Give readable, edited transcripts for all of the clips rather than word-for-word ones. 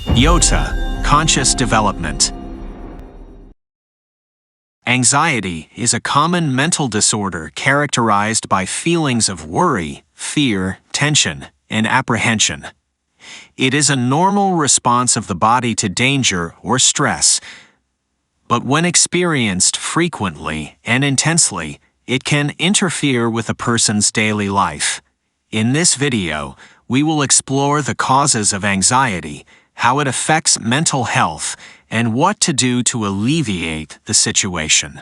Yota, conscious development. Anxiety is a common mental disorder characterized by feelings of worry, fear, tension, and apprehension. It is a normal response of the body to danger or stress, but when experienced frequently and intensely, it can interfere with a person's daily life. In this video, we will explore the causes of anxiety, how it affects mental health, and what to do to alleviate the situation.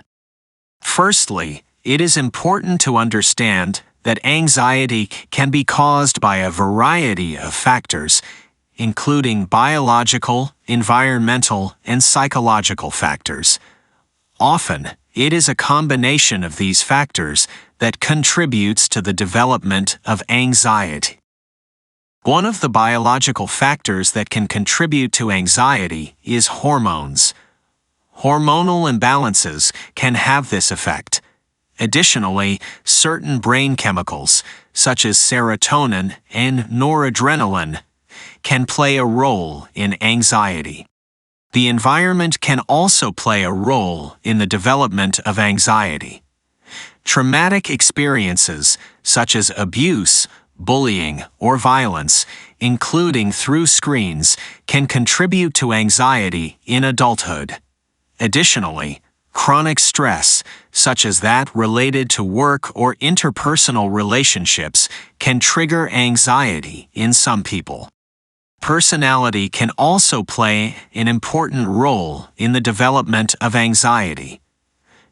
Firstly, it is important to understand that anxiety can be caused by a variety of factors, including biological, environmental, and psychological factors. Often, it is a combination of these factors that contributes to the development of anxiety. One of the biological factors that can contribute to anxiety is hormones. Hormonal imbalances can have this effect. Additionally, certain brain chemicals, such as serotonin and noradrenaline, can play a role in anxiety. The environment can also play a role in the development of anxiety. Traumatic experiences, such as abuse, bullying, or violence, including through screens, can contribute to anxiety in adulthood. Additionally, chronic stress, such as that related to work or interpersonal relationships, can trigger anxiety in some people. Personality can also play an important role in the development of anxiety.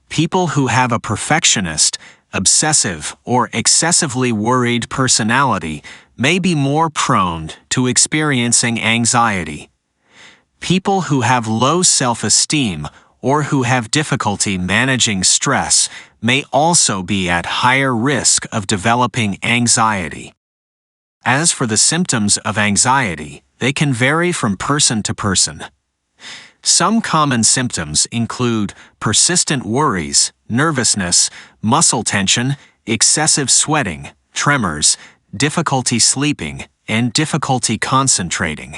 People who have a perfectionist, obsessive, or excessively worried personality may be more prone to experiencing anxiety. People who have low self-esteem or who have difficulty managing stress may also be at higher risk of developing anxiety. As for the symptoms of anxiety, they can vary from person to person. Some common symptoms include persistent worries, nervousness, muscle tension, excessive sweating, tremors, difficulty sleeping, and difficulty concentrating.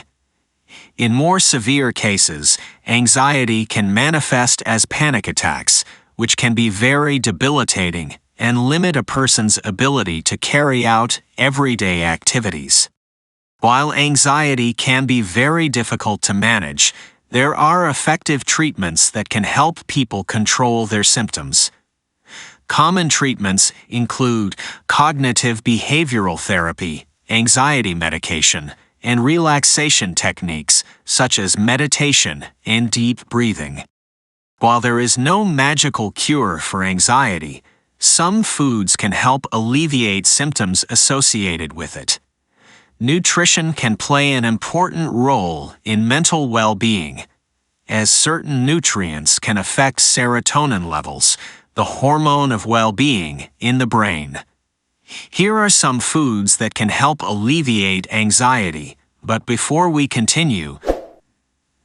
In more severe cases, anxiety can manifest as panic attacks, which can be very debilitating and limit a person's ability to carry out everyday activities. While anxiety can be very difficult to manage, there are effective treatments that can help people control their symptoms. Common treatments include cognitive behavioral therapy, anxiety medication, and relaxation techniques such as meditation and deep breathing. While there is no magical cure for anxiety, some foods can help alleviate symptoms associated with it. Nutrition can play an important role in mental well-being, as certain nutrients can affect serotonin levels, the hormone of well-being in the brain. Here are some foods that can help alleviate anxiety, but before we continue,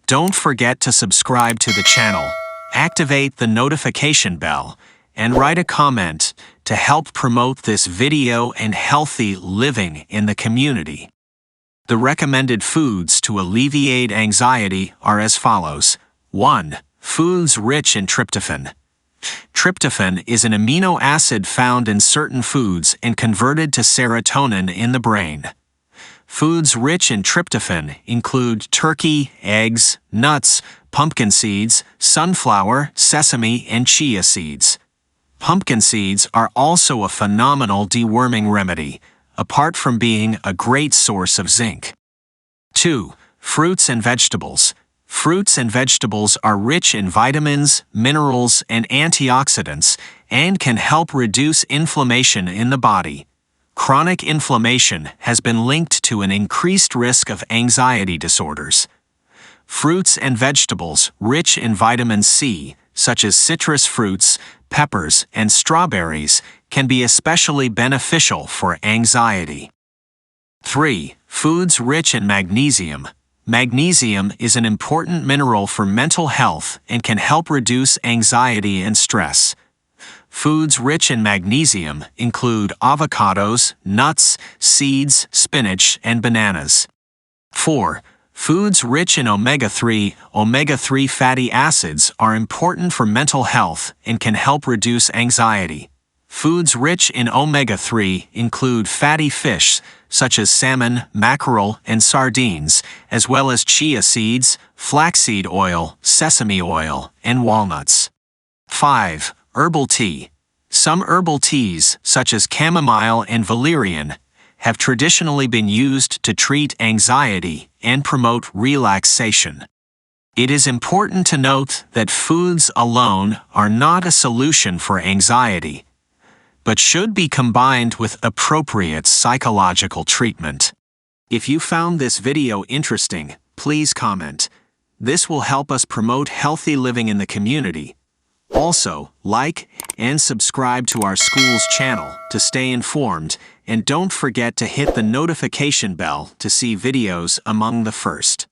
don't forget to subscribe to the channel, activate the notification bell, and write a comment to help promote this video and healthy living in the community. The recommended foods to alleviate anxiety are as follows. 1. Foods rich in tryptophan. Tryptophan is an amino acid found in certain foods and converted to serotonin in the brain. Foods rich in tryptophan include turkey, eggs, nuts, pumpkin seeds, sunflower, sesame, and chia seeds. Pumpkin seeds are also a phenomenal deworming remedy, apart from being a great source of zinc. 2. Fruits and vegetables. Fruits and vegetables are rich in vitamins, minerals, and antioxidants, and can help reduce inflammation in the body. Chronic inflammation has been linked to an increased risk of anxiety disorders. Fruits and vegetables rich in vitamin C, such as citrus fruits, peppers, and strawberries, can be especially beneficial for anxiety. 3. Foods rich in magnesium. Magnesium is an important mineral for mental health and can help reduce anxiety and stress. Foods rich in magnesium include avocados, nuts, seeds, spinach, and bananas. 4. Foods rich in omega-3 fatty acids are important for mental health and can help reduce anxiety. Foods rich in omega-3 include fatty fish such as salmon, mackerel, and sardines, as well as chia seeds, flaxseed oil, sesame oil, and walnuts. 5. Herbal tea. Some herbal teas, such as chamomile and valerian, have traditionally been used to treat anxiety and promote relaxation. It is important to note that foods alone are not a solution for anxiety, but should be combined with appropriate psychological treatment. If you found this video interesting, please comment. This will help us promote healthy living in the community. Also, like and subscribe to our school's channel to stay informed, and don't forget to hit the notification bell to see videos among the first.